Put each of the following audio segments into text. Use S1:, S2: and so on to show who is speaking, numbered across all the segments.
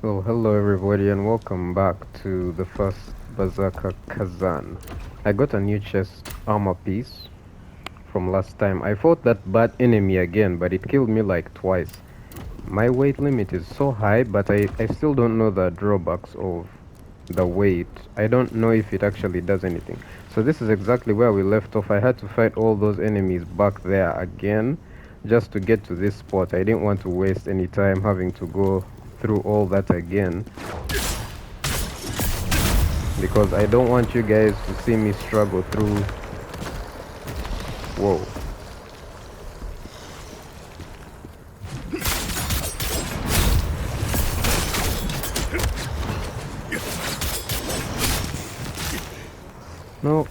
S1: Well, hello everybody and welcome back to the First Berserker Khazan. I got a new chest armor piece from last time. I fought that bad enemy again, but it killed me like twice. My weight limit is so high, but I still don't know the drawbacks of the weight. I don't know if it actually does anything. So this is exactly where we left off. I had to fight all those enemies back there again just to get to this spot. I didn't want to waste any time having to go through all that again because I don't want you guys to see me struggle through. Whoa. No.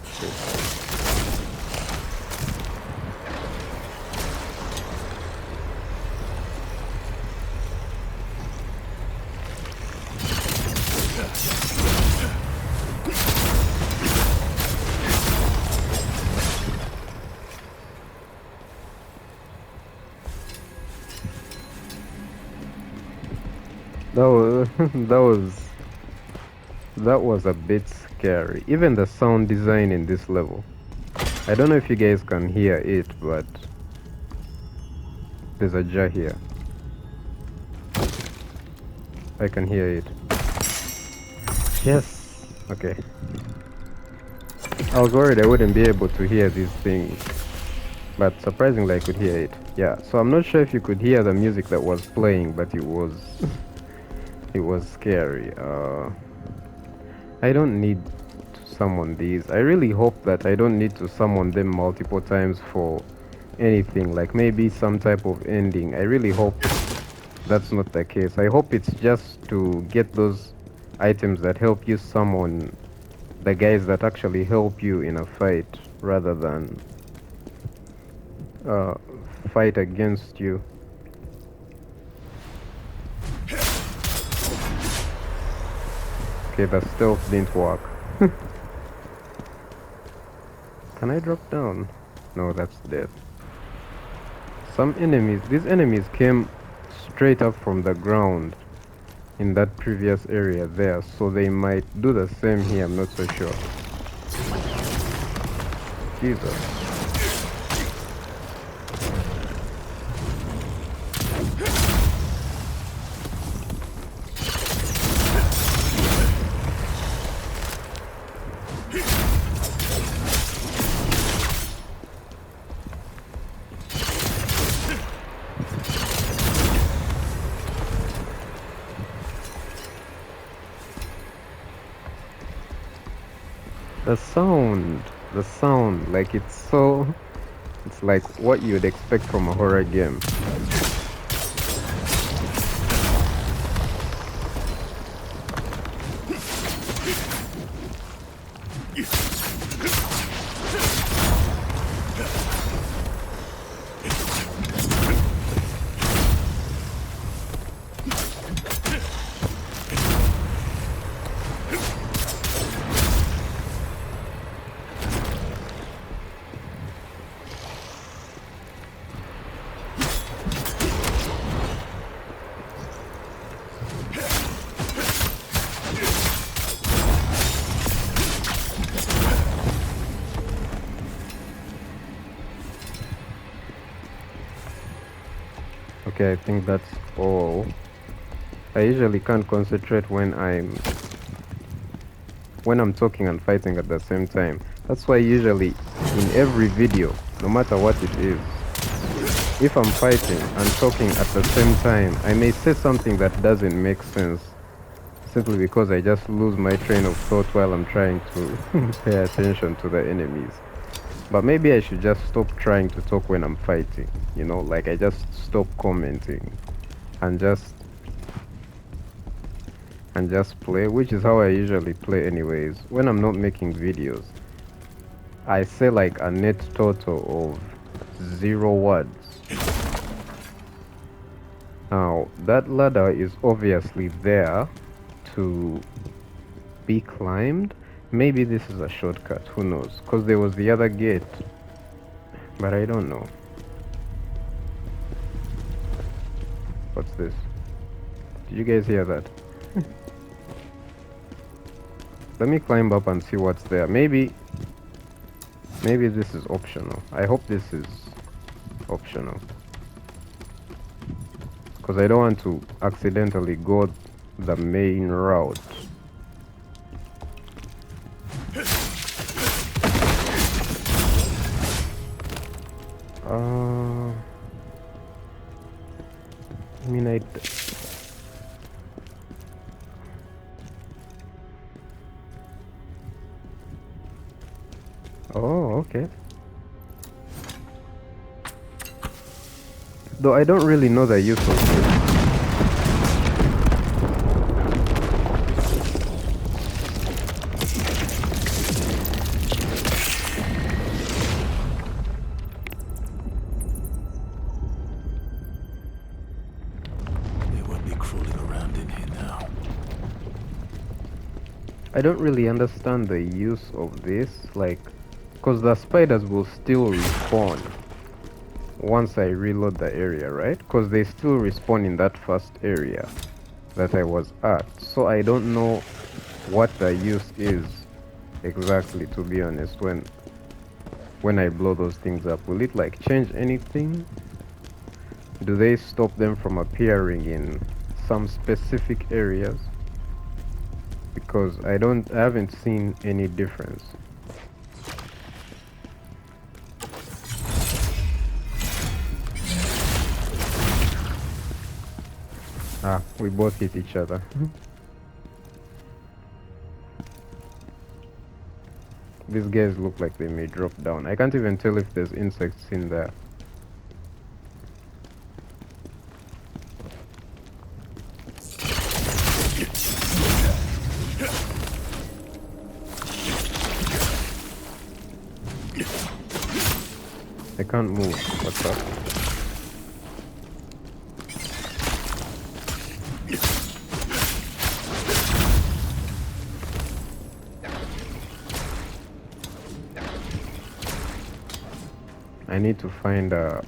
S1: That was that was a bit scary. Even the sound design in this level. I don't know if you guys can hear it, but there's a jar here. I can hear it. Yes. Okay. I was worried I wouldn't be able to hear these things, but surprisingly I could hear it. Yeah, so I'm not sure if you could hear the music that was playing, but it was it was scary. I don't need to summon these. I really hope that I don't need to summon them multiple times for anything, like maybe some type of ending. I really hope that's not the case. I hope it's just to get those items that help you summon the guys that actually help you in a fight rather than uh, fight against you. Okay, the stealth didn't work. Can I drop down? No, that's death. These enemies came straight up from the ground in that previous area there, so they might do the same here, I'm not so sure. Jesus. The sound, like it's like what you'd expect from a horror game. Okay, I think that's all. I usually can't concentrate when I'm talking and fighting at the same time. That's why usually in every video, no matter what it is, if I'm fighting and talking at the same time, I may say something that doesn't make sense simply because I just lose my train of thought while I'm trying to pay attention to the enemies. But maybe I should just stop trying to talk when I'm fighting, you know, like I just stop commenting and just play, which is how I usually play anyways. When I'm not making videos, I say like a net total of 0 words. Now, that ladder is obviously there to be climbed. Maybe this is a shortcut, who knows? Because there was the other gate, but I don't know. What's this? Did you guys hear that? Let me climb up and see what's there. Maybe this is optional. I hope this is optional. Because I don't want to accidentally go the main route. I mean, oh, okay. Though I don't really know the use of this. I don't really understand the use of this, like, because the spiders will still respawn once I reload the area, right? Because they still respawn in that first area that I was at. So I don't know what the use is exactly, to be honest, when I blow those things up. Will it like change anything? Do they stop them from appearing in some specific areas? Because I haven't seen any difference. Ah, we both hit each other. These guys look like they may drop down. I can't even tell if there's insects in there. I can't move. What's up? I need to find a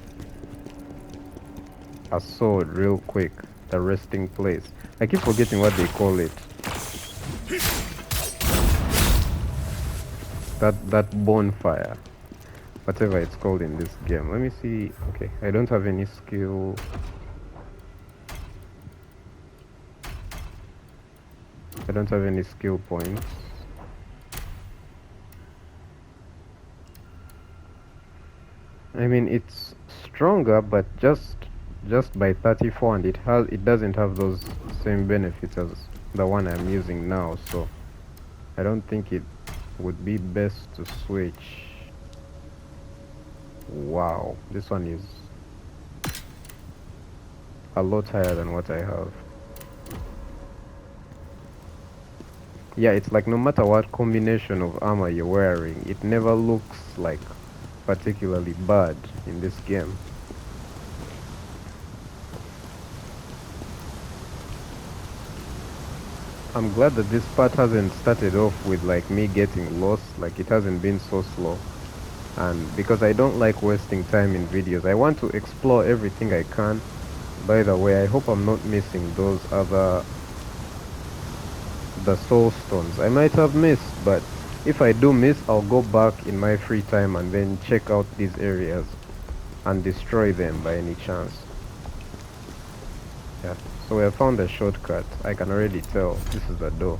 S1: sword real quick. The resting place. I keep forgetting what they call it. That bonfire. Whatever it's called in this game. Let me see. Okay, I don't have any skill. I don't have any skill points. I mean, it's stronger, but just by 34, and it doesn't have those same benefits as the one I'm using now. So I don't think it would be best to switch. Wow, this one is a lot higher than what I have. Yeah, it's like no matter what combination of armor you're wearing, it never looks like particularly bad in this game. I'm glad that this part hasn't started off with like me getting lost, like it hasn't been so slow. And because I don't like wasting time in videos, I want to explore everything I can. By the way, I hope I'm not missing those the soul stones. I might have missed, but if I do miss, I'll go back in my free time and then check out these areas and destroy them by any chance. Yeah, so we have found a shortcut. I can already tell this is the door.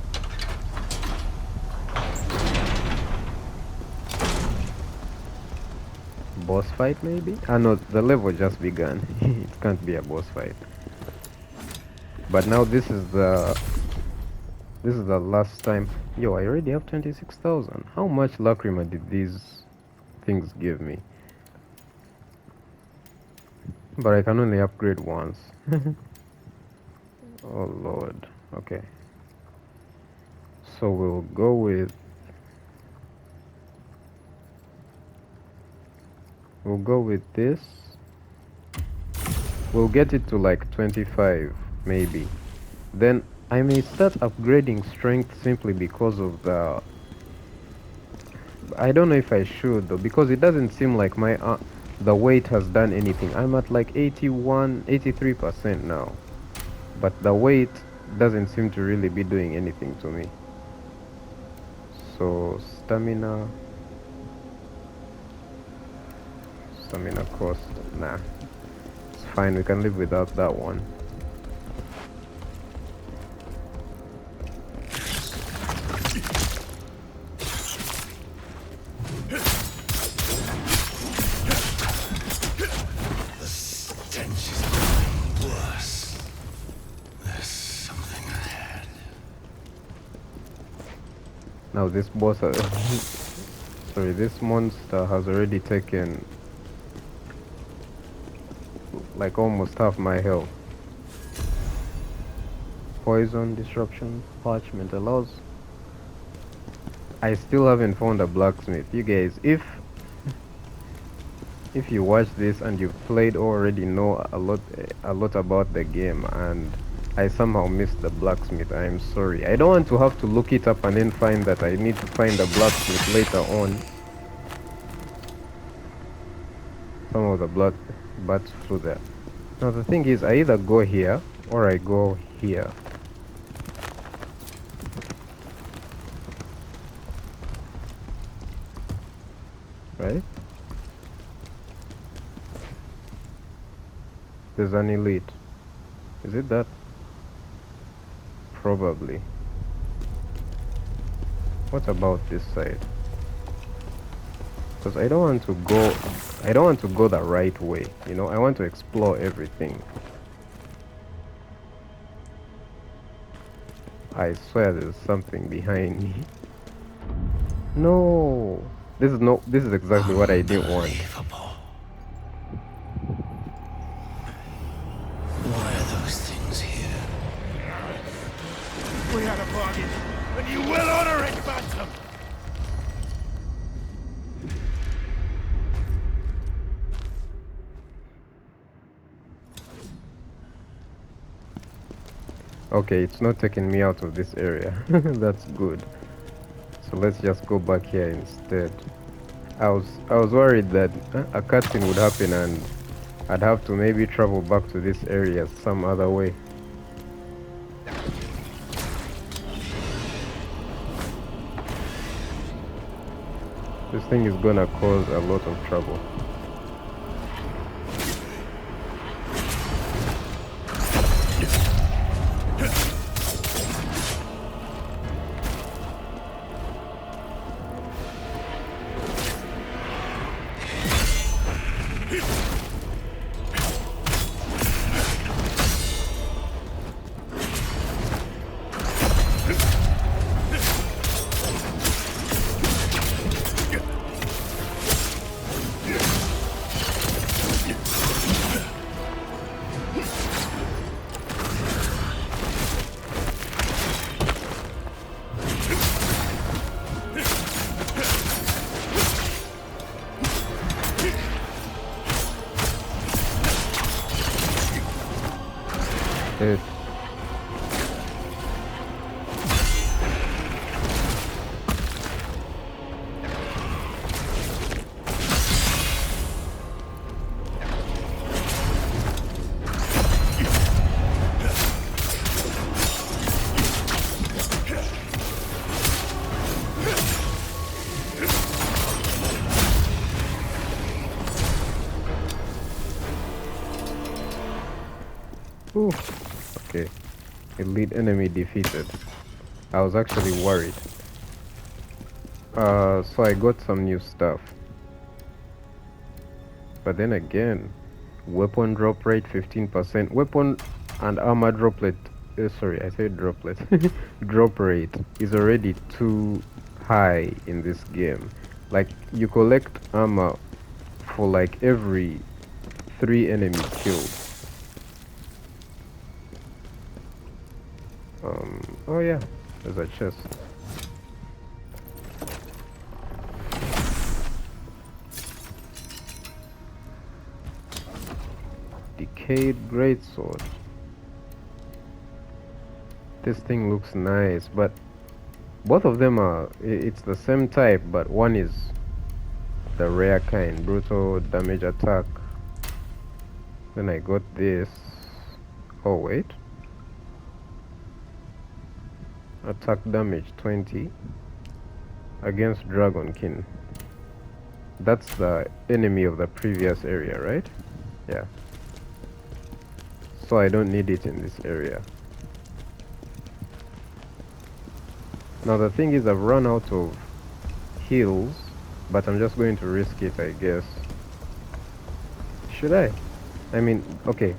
S1: Boss fight maybe? Ah no, the level just began. It can't be a boss fight. But now this is the last time. Yo, I already have 26,000. How much lacrima did these things give me? But I can only upgrade once. Oh lord. Okay. So we'll go with this. We'll get it to like 25 maybe. Then I may start upgrading strength simply because of the... I don't know if I should though, because it doesn't seem like my the weight has done anything. I'm at like 83% now, but the weight doesn't seem to really be doing anything to me. So stamina cost, nah, it's fine. We can live without that one. Now this boss, sorry, this monster has already taken like almost half my health. Poison, disruption, parchment allows. I still haven't found a blacksmith. You guys, if you watch this and you've played already know a lot about the game, and I somehow missed the blacksmith, I am sorry. I don't want to have to look it up and then find that I need to find a blacksmith later on. Some of the blood bats through there. Now the thing is, I either go here or I go here. Right? There's an elite. Is it that? Probably. What about this side? Because I don't want to go the right way, you know. I want to explore everything. I swear there's something behind me. No. This is exactly what I didn't want.
S2: Why are those things here?
S3: We had a bargain, and you will honor it, Phantom!
S1: Okay, it's not taking me out of this area. That's good. So let's just go back here instead. I was worried that a cutscene would happen and I'd have to maybe travel back to this area some other way. This thing is gonna cause a lot of trouble. It. Ooh. Okay. Elite enemy defeated. I was actually worried. So I got some new stuff. But then again, weapon drop rate 15%. Weapon and armor droplet. Sorry, I said droplet. Drop rate is already too high in this game. Like, you collect armor for like every 3 enemies killed. Oh yeah, there's a chest. Decayed greatsword. This thing looks nice, but both of them are, it's the same type, but one is the rare kind, brutal damage attack. Then I got this. Oh wait. Attack damage 20 against Dragon King. That's the enemy of the previous area, right? Yeah. So I don't need it in this area. Now the thing is, I've run out of heals, but I'm just going to risk it, I guess. Should I? I mean, okay.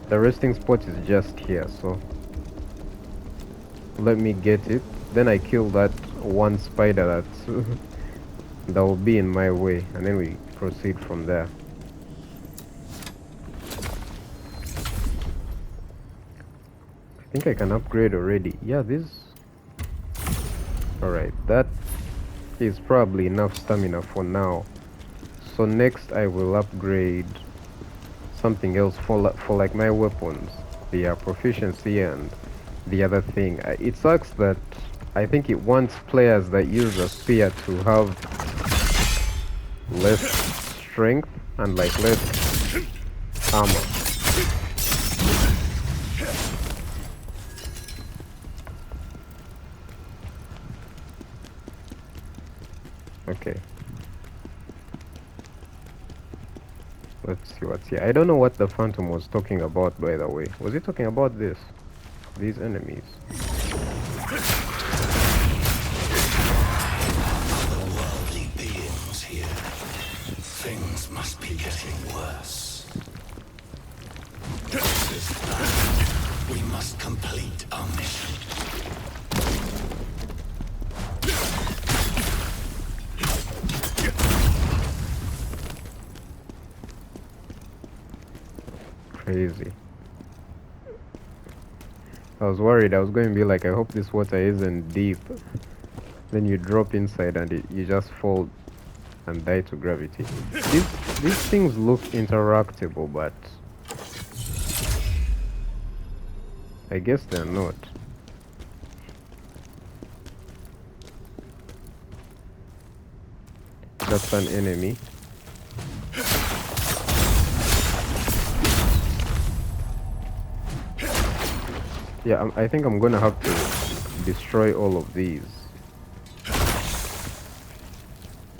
S1: The resting spot is just here, so let me get it. Then I kill that one spider that's that will be in my way, and then we proceed from there. I think I can upgrade already. Yeah, this... Alright, that is probably enough stamina for now. So next I will upgrade something else for like my weapons, the proficiency and the other thing. It sucks that I think it wants players that use a spear to have less strength and like less armor. Okay. Let's see what's here. I don't know what the Phantom was talking about, by the way. Was he talking about this? These enemies?
S2: Otherworldly beings here. Things must be getting worse. This time, we must complete our mission.
S1: Crazy. I was worried. I was going to be like, I hope this water isn't deep. Then you drop inside and you just fall and die to gravity. These things look interactable, but I guess they're not. That's an enemy. Yeah, I think I'm gonna have to destroy all of these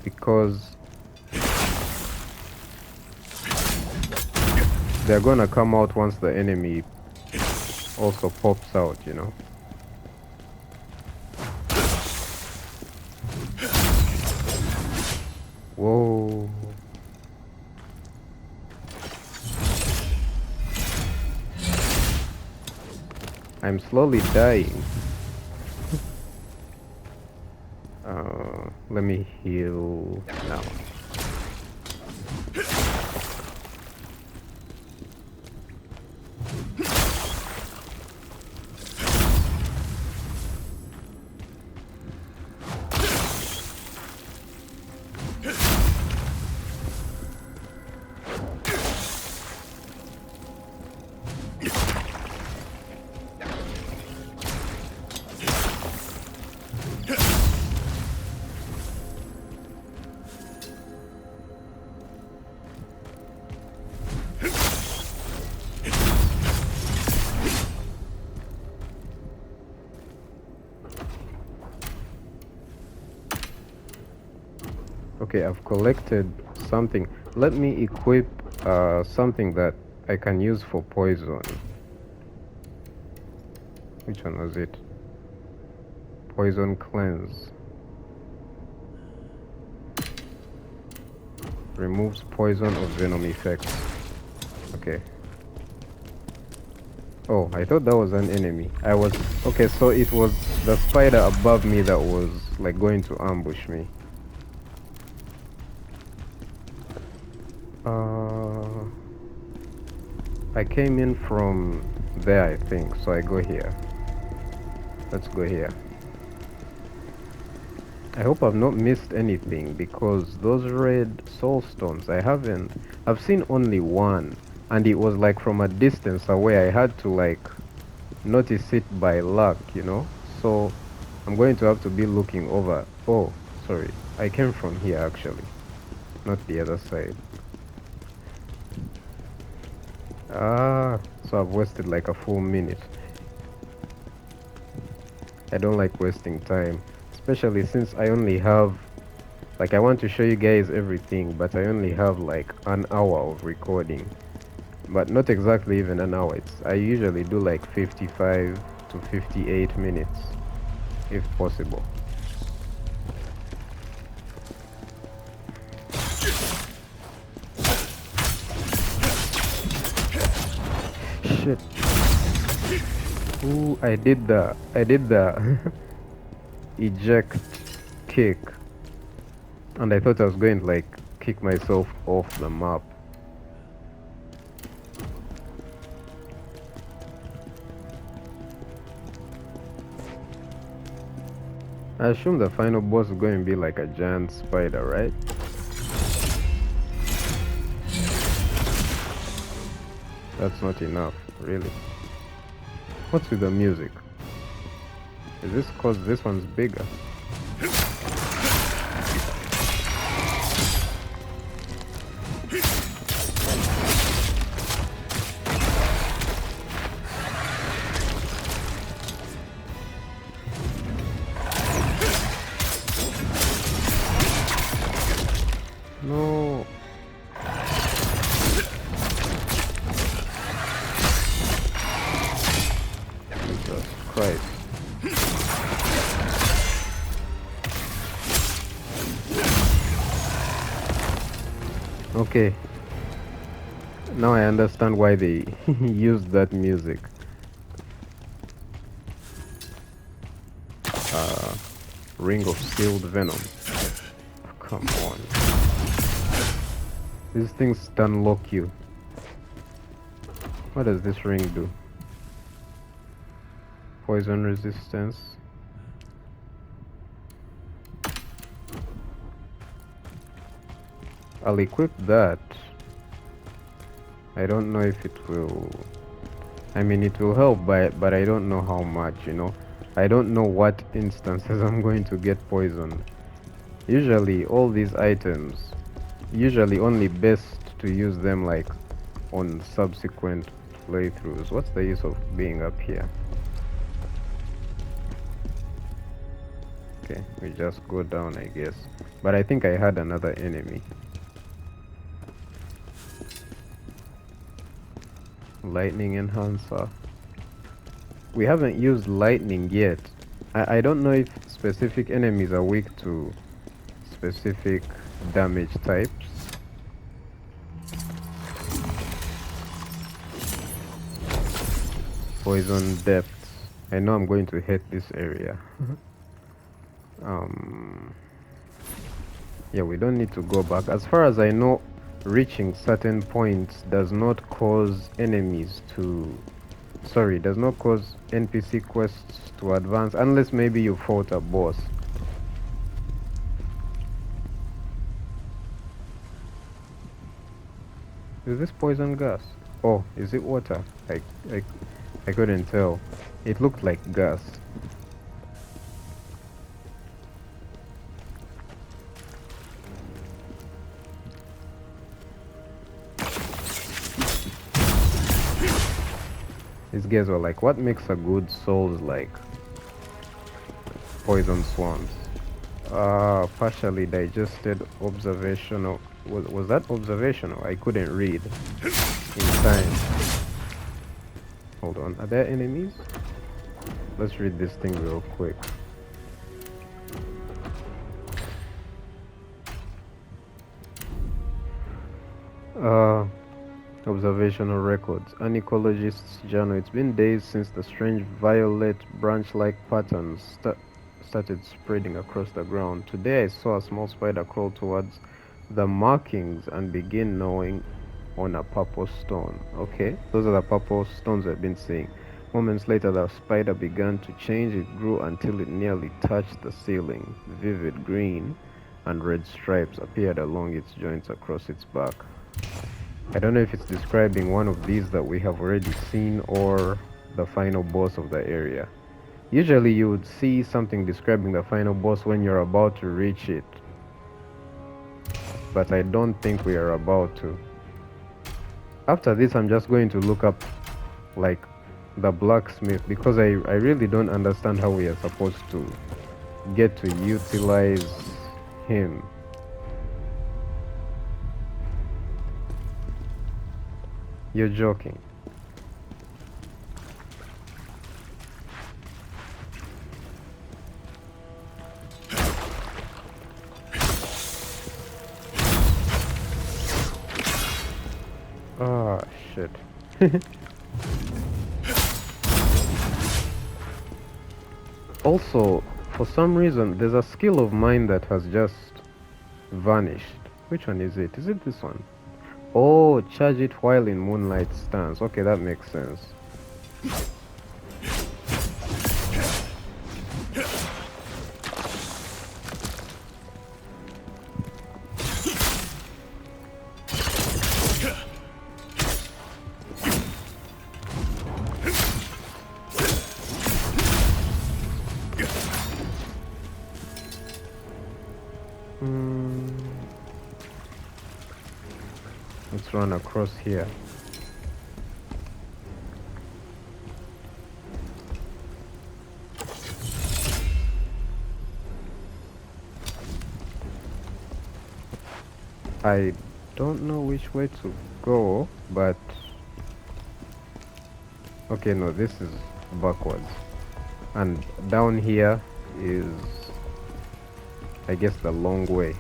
S1: because they're gonna come out once the enemy also pops out, you know. Whoa. I'm slowly dying. Let me heal now. Okay, I've collected something. Let me equip something that I can use for poison. Which one was it? Poison cleanse. Removes poison or venom effects. Okay. Oh, I thought that was an enemy. Okay, so it was the spider above me that was like going to ambush me. I came in from there, I think, so I go here. Let's go here. I hope I've not missed anything because those red soul stones, I've seen only one, and it was like from a distance away. I had to like notice it by luck, you know. So I'm going to have to be looking over. Oh, sorry, I came from here actually, not the other side. So I've wasted like a full minute. I don't like wasting time, especially since I only have, like, I want to show you guys everything, but I only have like an hour of recording. But not exactly even an hour. I usually do like 55 to 58 minutes if possible. Shit. Ooh, I did the eject kick, and I thought I was going to like kick myself off the map. I assume the final boss is going to be like a giant spider, right? That's not enough, really. What's with the music? Is this cause this one's bigger? No. Jesus Christ. Okay. Now I understand why they used that music. Ring of sealed venom. Oh, come on. These things stun lock you. What does this ring do? Poison resistance. I'll equip that. I don't know if it will... I mean, it will help, but I don't know how much, you know. I don't know what instances I'm going to get poisoned. Usually, all these items, usually only best to use them like on subsequent playthroughs. What's the use of being up here? Okay, we just go down, I guess. But I think I had another enemy. Lightning enhancer. We haven't used lightning yet. I don't know if specific enemies are weak to specific damage types. Poison depths. I know I'm going to hit this area. Yeah, we don't need to go back. As far as I know, reaching certain points does not cause enemies to... Sorry, does not cause NPC quests to advance unless maybe you fought a boss. Is this poison gas? Oh, is it water? I couldn't tell. It looked like gas. These guys were like, what makes a good Soulslike? Poison swamps. Partially digested observational. Was that observational? I couldn't read in time. Hold on, are there enemies? Let's read this thing real quick. Observational records. An ecologist's journal. It's been days since the strange violet branch-like patterns started spreading across the ground. Today I saw a small spider crawl towards the markings and begin gnawing on a purple stone. Okay, those are the purple stones I've been seeing. Moments later, the spider began to change. It grew until it nearly touched the ceiling. Vivid green and red stripes appeared along its joints across its back. I don't know if it's describing one of these that we have already seen or the final boss of the area. Usually you would see something describing the final boss when you're about to reach it. But I don't think we are about to. After this, I'm just going to look up like the blacksmith, because I really don't understand how we are supposed to get to utilize him. You're joking. Ah, shit. Also, for some reason, there's a skill of mine that has just vanished. Which one is it? Is it this one? Oh, charge it while in moonlight stance. Okay, that makes sense. Let's run across here. I don't know which way to go, but okay, no, this is backwards. And down here is, I guess, the long way.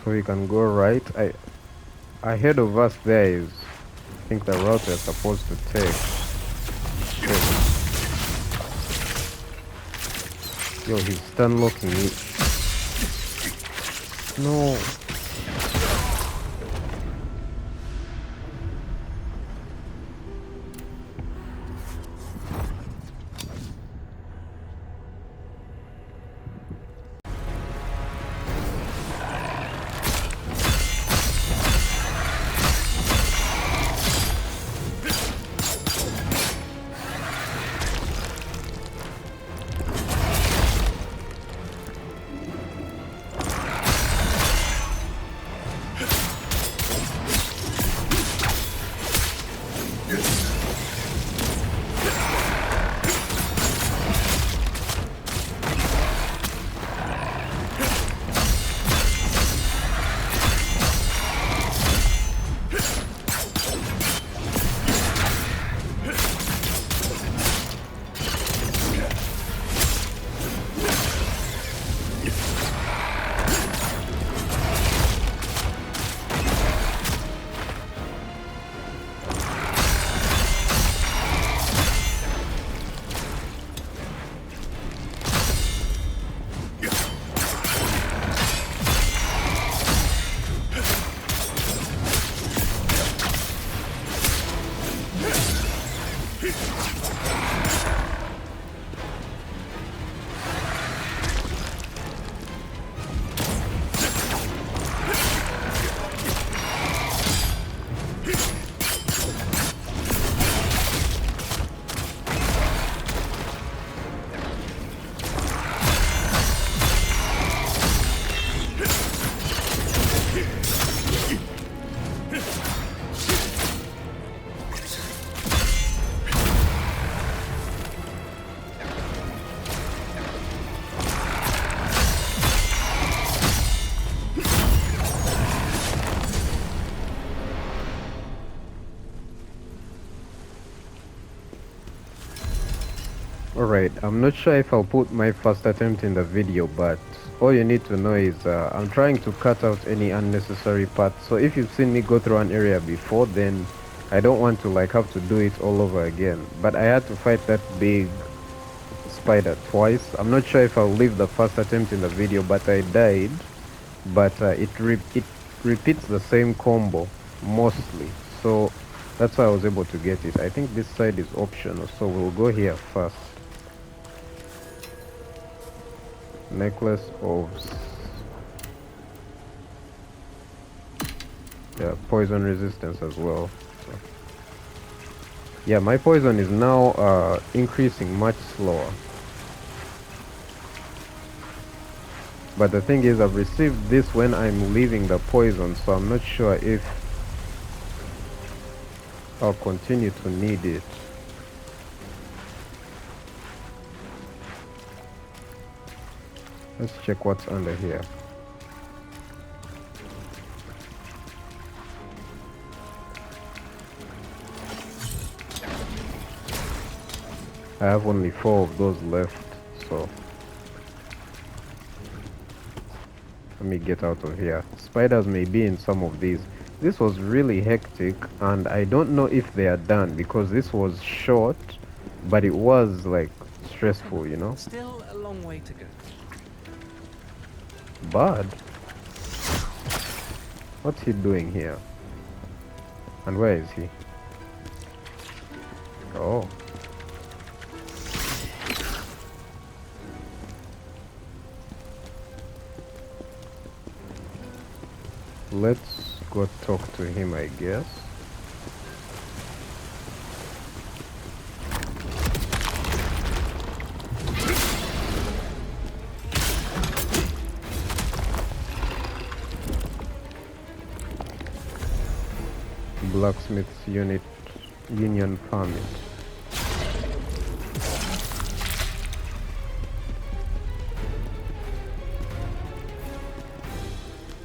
S1: So we can go right. Ahead of us there is, I think, the route we're supposed to take. Shit. Yo, he's stun locking me. No. Alright, I'm not sure if I'll put my first attempt in the video, but all you need to know is I'm trying to cut out any unnecessary parts. So if you've seen me go through an area before, then I don't want to like have to do it all over again. But I had to fight that big spider twice. I'm not sure if I'll leave the first attempt in the video, but I died. But it repeats the same combo mostly. So That's why I was able to get it. I think this side is optional, so we'll go here first. Necklace of yeah, poison resistance as well. So. Yeah, my poison is now increasing much slower. But the thing is, I've received this when I'm leaving the poison, so I'm not sure if I'll continue to need it. Let's check what's under here. I have only 4 of those left, so let me get out of here. Spiders may be in some of these. This was really hectic, and I don't know if they are done because this was short, but it was like stressful, you know?
S4: Still a long way to go.
S1: Bud? What's he doing here? And where is he? Oh. Let's go talk to him, I guess. Blacksmith's unit, union permit.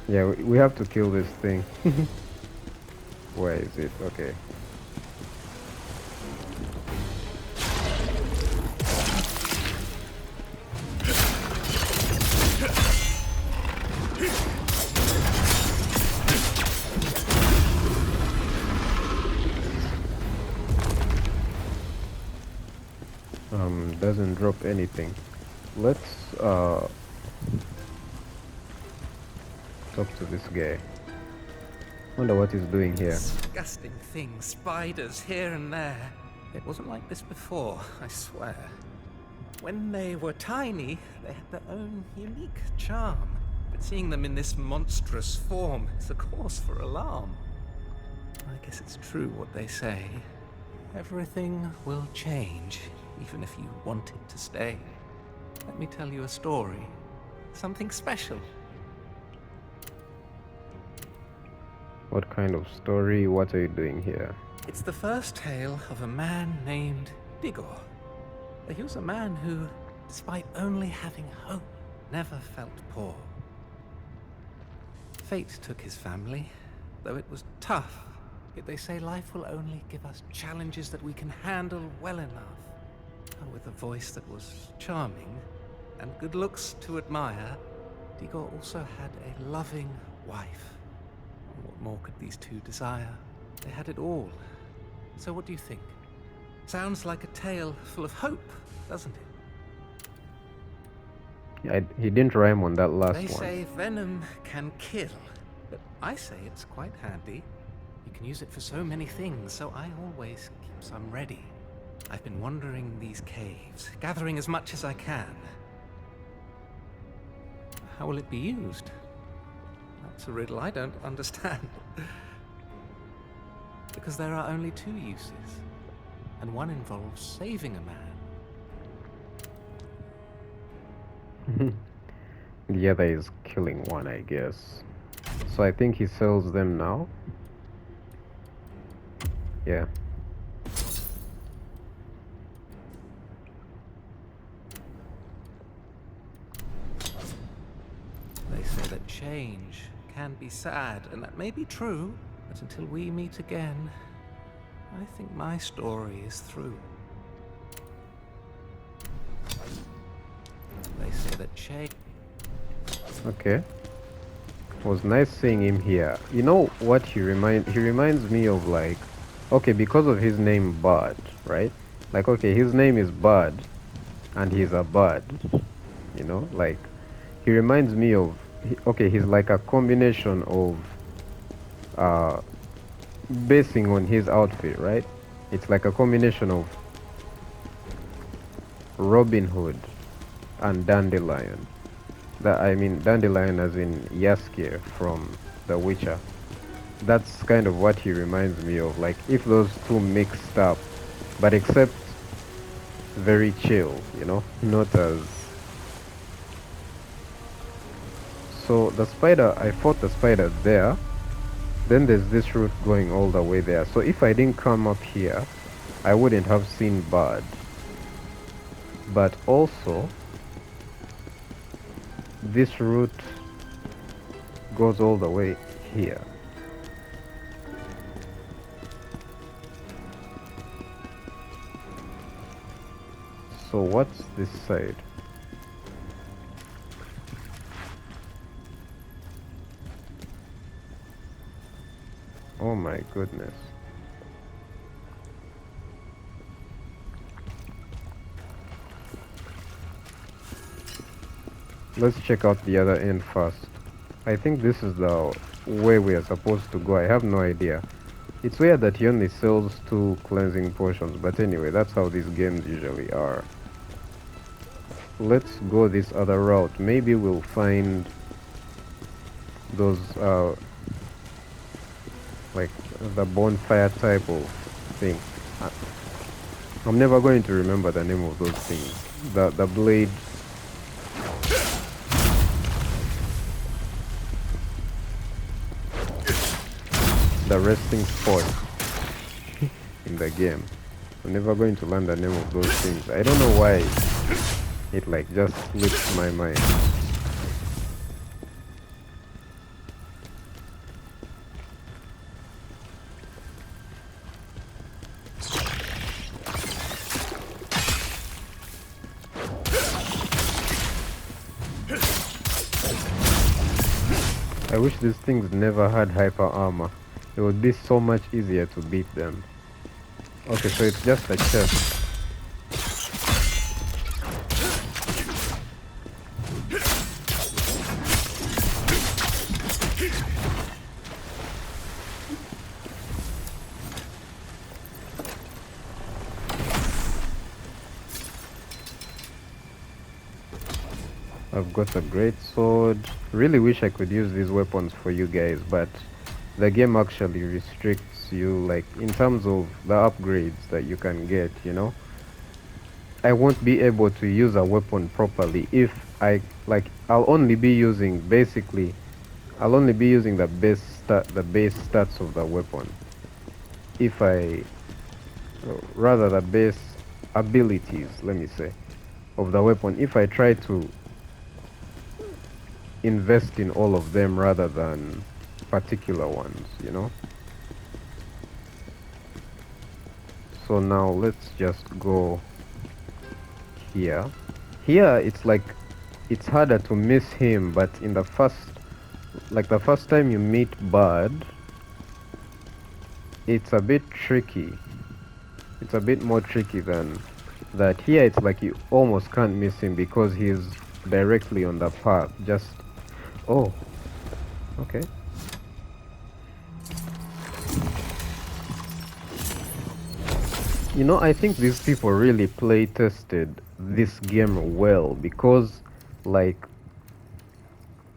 S1: Yeah, we have to kill this thing. Where is it? Okay. Doesn't drop anything. Let's talk to this guy. Wonder what he's doing here.
S4: Disgusting things, spiders here and there. It wasn't like this before, I swear. When they were tiny, they had their own unique charm. But seeing them in this monstrous form is a cause for alarm. I guess it's true what they say. Everything will change, even if you want it to stay. Let me tell you a story. Something special.
S1: What kind of story? What are you doing here?
S4: It's the first tale of a man named Digor. He was a man who, despite only having hope, never felt poor. Fate took his family, though it was tough. Yet they say life will only give us challenges that we can handle well enough. And with a voice that was charming and good looks to admire, Digor also had a loving wife. And what more could these two desire? They had it all. So what do you think? Sounds like a tale full of hope, doesn't it?
S1: Yeah, he didn't rhyme on that last
S4: They
S1: one.
S4: say venom can kill, but I say it's quite handy. You can use it for so many things, so I always keep some ready. I've been wandering these caves, gathering as much as I can. How will it be used? That's a riddle I don't understand. Because there are only 2 uses, and one involves saving a man.
S1: The other is killing one, I guess. So I think he sells them now. Yeah.
S4: They say that change can be sad, and that may be true, but until we meet again, I think my story is through. They say that change...
S1: Okay. It was nice seeing him here. You know what he reminds me of, like, okay, because of his name Bud, right? Like, okay, his name is Bud and he's a bud, you know, like he reminds me of okay, he's like a combination of basing on his outfit, right? It's like a combination of Robin Hood and Dandelion. That I mean Dandelion as in Yaskir from The Witcher. That's kind of what he reminds me of. Like if those two mixed up, but except very chill, you know, not as. So the spider, I fought the spider there. Then there's this route going all the way there. So if I didn't come up here, I wouldn't have seen Bard. But also, this route goes all the way here. So what's this side? Oh my goodness. Let's check out the other end first. I think this is the way we are supposed to go. I have no idea. It's weird that he only sells 2 cleansing potions, but anyway, that's how these games usually are. Let's go this other route. Maybe we'll find those like the bonfire type of thing. I'm never going to remember the name of those things. The blade. The resting spot in the game. I'm never going to learn the name of those things. I don't know why it like just slips my mind. I wish these things never had hyper armor. It would be so much easier to beat them. Okay, so it's just a chest. I've got a great sword. Really wish I could use these weapons for you guys, but the game actually restricts you, like in terms of the upgrades that you can get, you know. I won't be able to use a weapon properly if I'll only be using the base stats of the weapon. If I rather the base abilities, let me say, of the weapon. If I try to invest in all of them rather than particular ones, you know. So now let's just go here. Here it's like it's harder to miss him, but in the first time you meet Bard, it's a bit tricky. It's a bit more tricky than that. Here it's like you almost can't miss him because he's directly on the path. Just oh, okay. You know, I think these people really play tested this game well, because like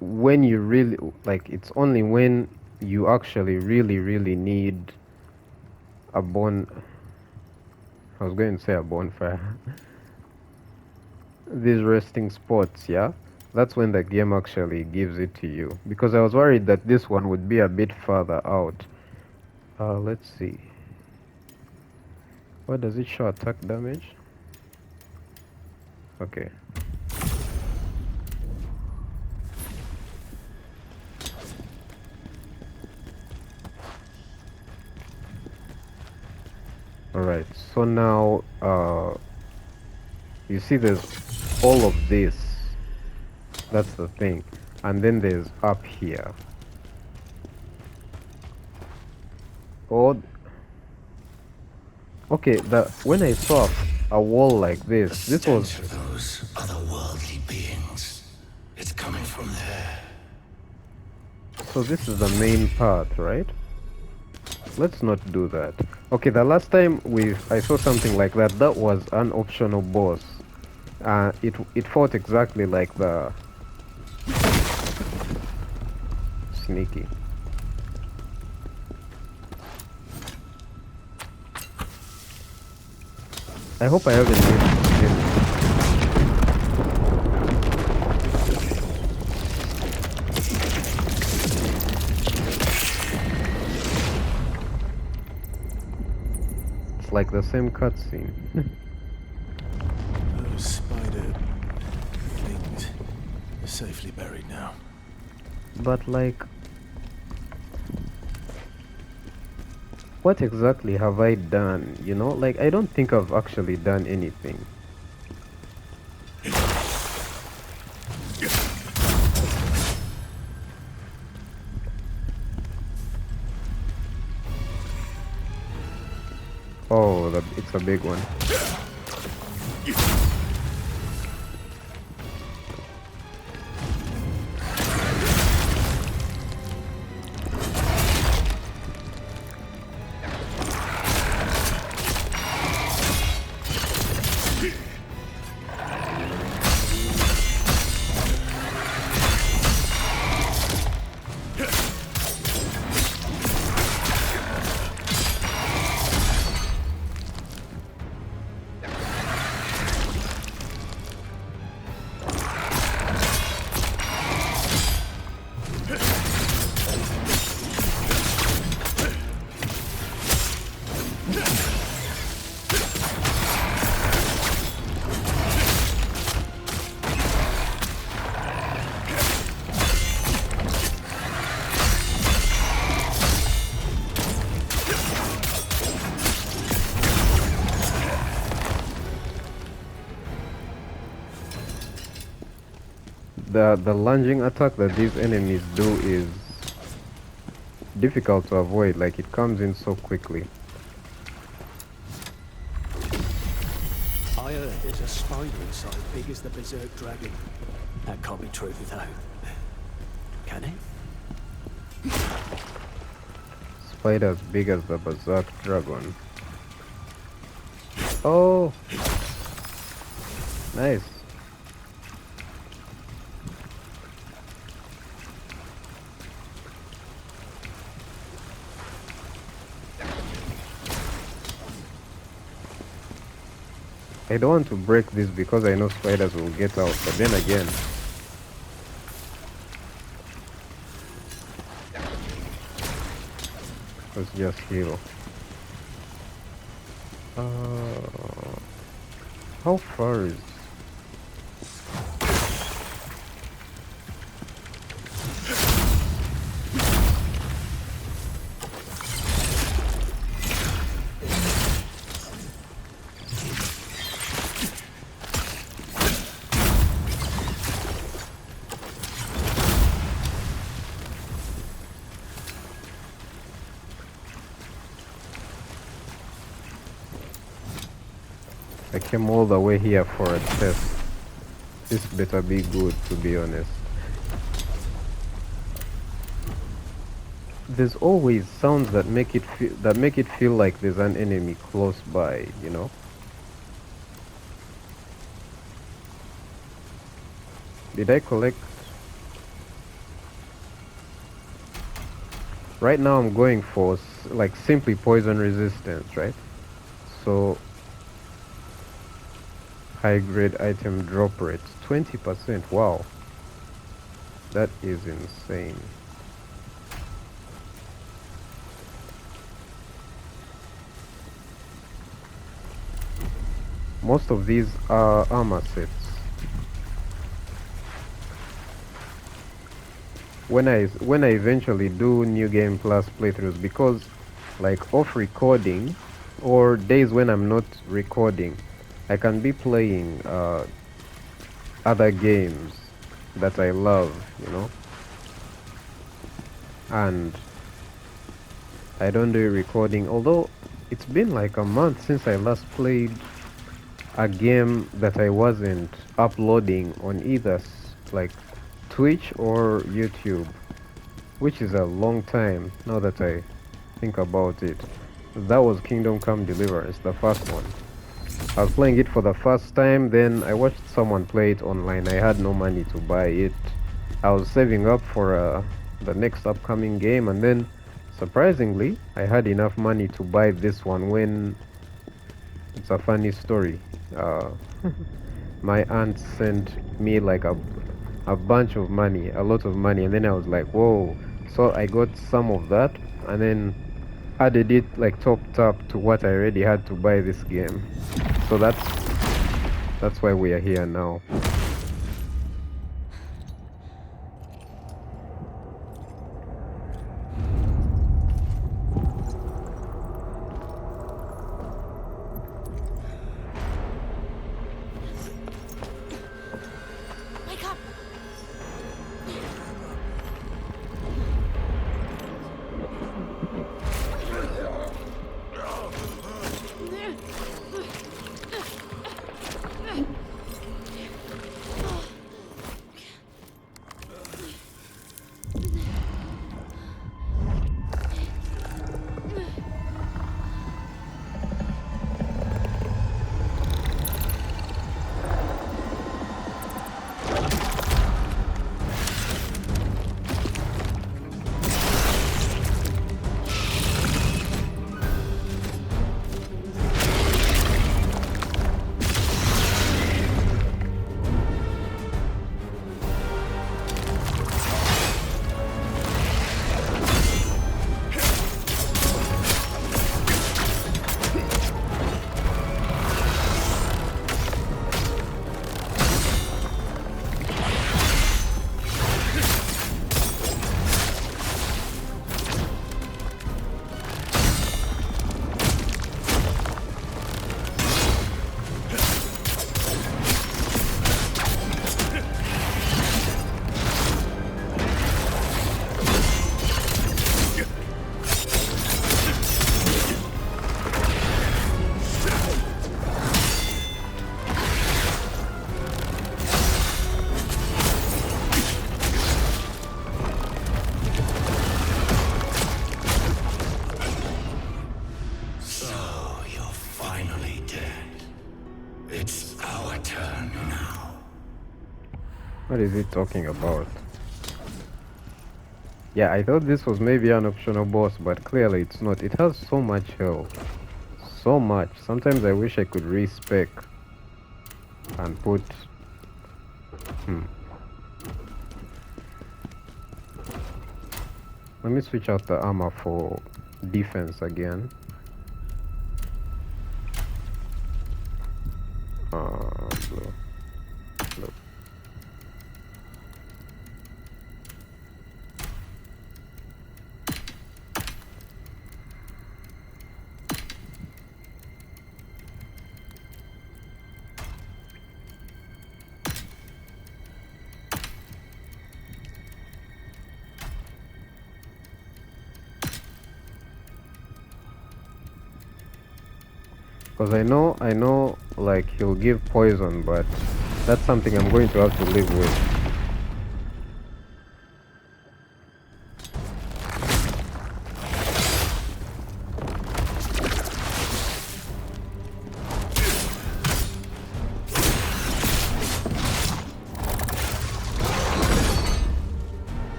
S1: when you really like, it's only when you actually really need a I was going to say a bonfire. These resting spots, yeah, that's when the game actually gives it to you, because I was worried that this one would be a bit further out. Let's see. What does it show? Attack damage? Okay. Alright, so now you see there's all of this. That's the thing. And then there's up here. Oh, okay, when I saw a wall like this, this was
S2: of those otherworldly beings. It's coming from there.
S1: so this is the main part, right? Let's not do that. Okay, the last time I saw something like that, that was an optional boss. It fought exactly like the sneaky. I hope I haven't missed it. It's like the same cutscene.
S3: Those spider things are safely buried now.
S1: But like, what exactly have I done? You know, like I don't think I've actually done anything. Oh, it's a big one. The lunging attack that these enemies do is difficult to avoid, like it comes in so quickly.
S5: I heard there's a spider inside big as the Berserk dragon. That can't be true though. Can it?
S1: Spider as big as the Berserk dragon. Oh! Nice. I don't want to break this because I know spiders will get out, but then again, let's just heal. How far is... I came all the way here for a test. This better be good, to be honest. There's always sounds that make it feel like there's an enemy close by, you know? Did I collect? Right now I'm going for like simply poison resistance, right? So high grade item drop rate 20%. Wow, that is insane. Most of these are armor sets. When I eventually do new game plus playthroughs, because like off recording or days when I'm not recording, I can be playing other games that I love, you know, and I don't do recording, although it's been like a month since I last played a game that I wasn't uploading on either like Twitch or YouTube, which is a long time now that I think about it, that was Kingdom Come Deliverance, the first one. I was playing it for the first time, then I watched someone play it online. I had no money to buy it. I was saving up for the next upcoming game, and then surprisingly, I had enough money to buy this one when it's a funny story. Uh, my aunt sent me like a bunch of money, a lot of money, and then I was like, whoa. So I got some of that, and then added it like topped up to what I already had to buy this game. So that's why we are here now.
S6: Wake up!
S1: What is he talking about? Yeah, I thought this was maybe an optional boss, but clearly it's not. It has so much health. So much. Sometimes I wish I could respec and put... Let me switch out the armor for defense again. Blue. Blue. Because I know, like, he'll give poison, but that's something I'm going to have to live with.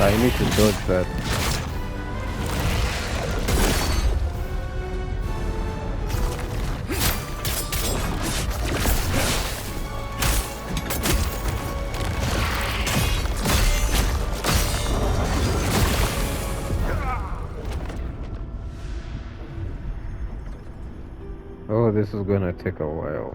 S1: I need to dodge that. Oh, Oh, this is gonna take a while.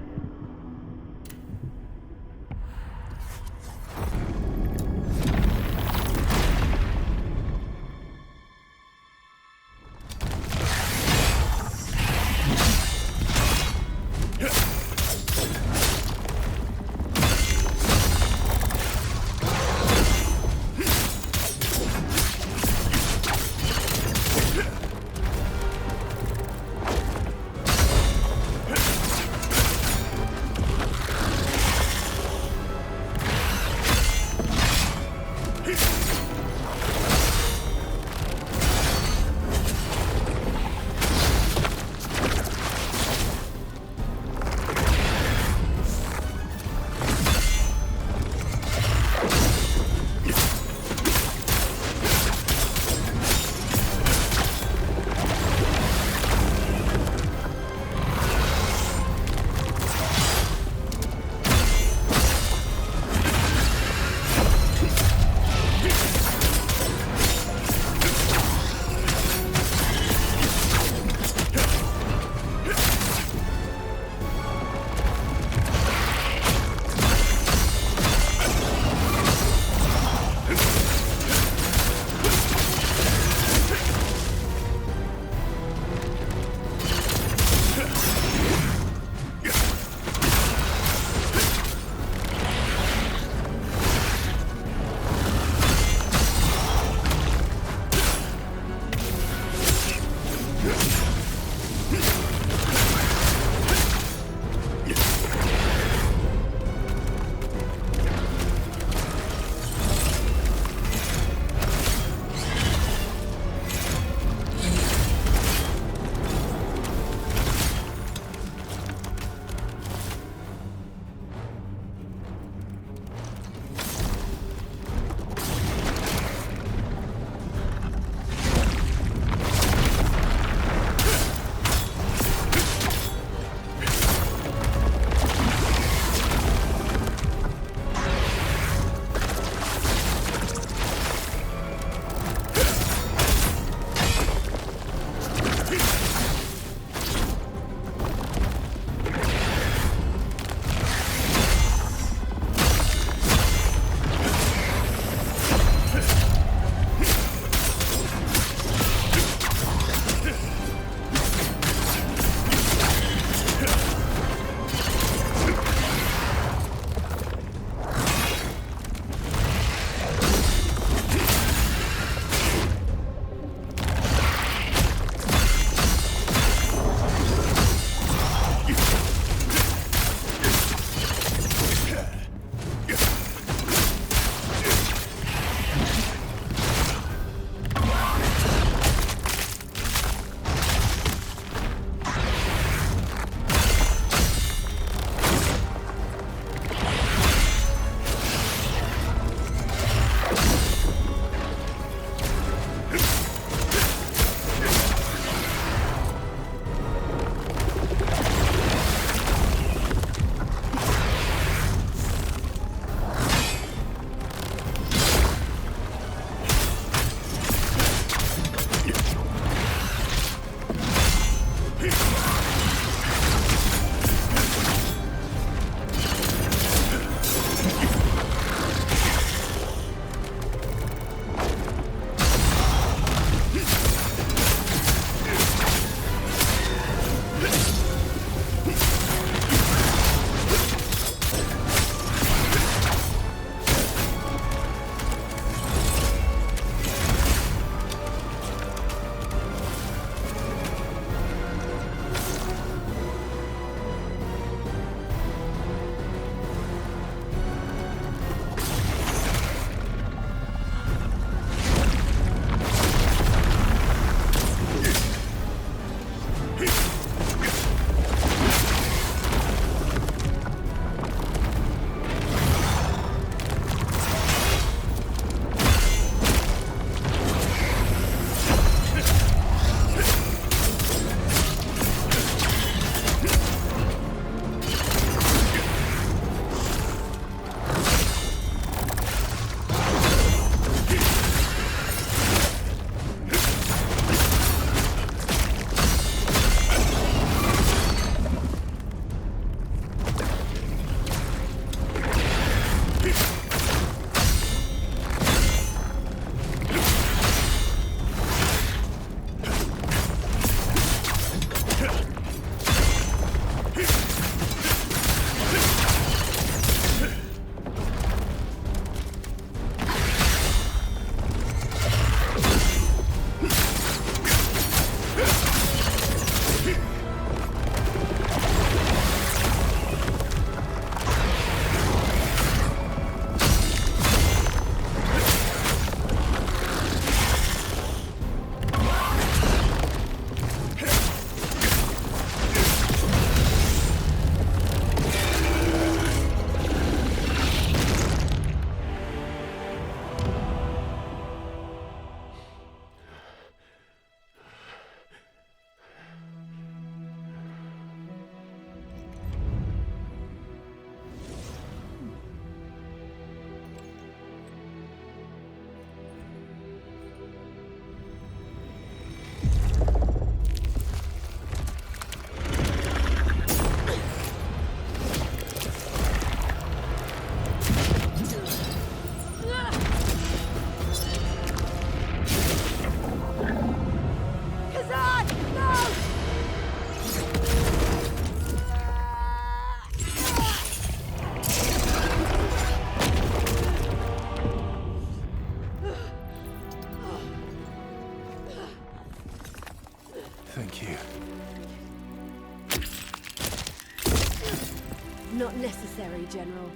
S6: Not necessary, General.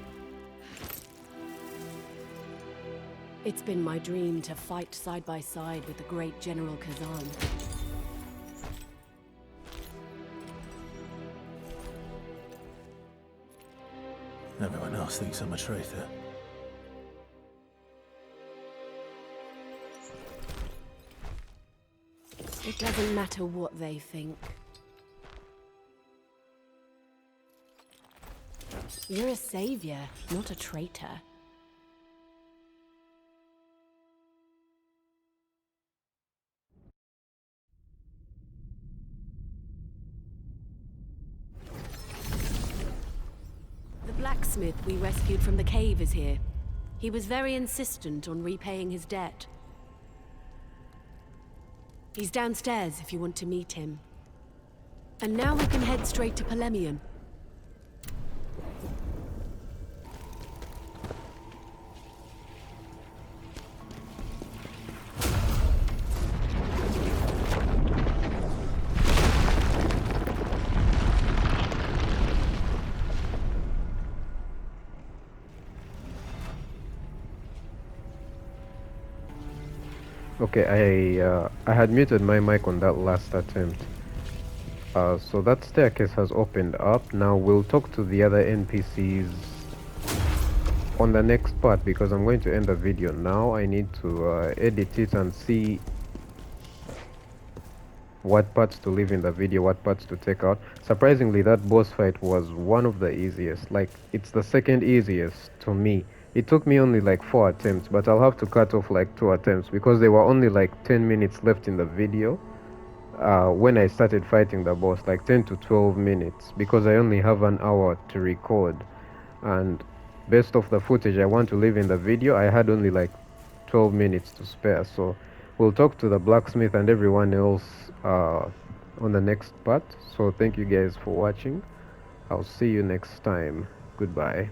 S6: It's been my dream to fight side by side with the great General Khazan.
S3: Everyone else thinks I'm a traitor.
S6: It doesn't matter what they think. You're a savior, not a traitor. The blacksmith we rescued from the cave is here. He was very insistent on repaying his debt. He's downstairs if you want to meet him. And now we can head straight to Polemion.
S1: Okay, I had muted my mic on that last attempt. So that staircase has opened up. Now we'll talk to the other NPCs on the next part, because I'm going to end the video now. I need to edit it and see what parts to leave in the video, what parts to take out. Surprisingly, that boss fight was one of the easiest. Like, it's the second easiest to me. It took me only like 4 attempts, but I'll have to cut off like 2 attempts because there were only like 10 minutes left in the video when I started fighting the boss, like 10 to 12 minutes, because I only have an hour to record. And based off the footage I want to leave in the video, I had only like 12 minutes to spare. So we'll talk to the blacksmith and everyone else on the next part. So thank you guys for watching. I'll see you next time. Goodbye.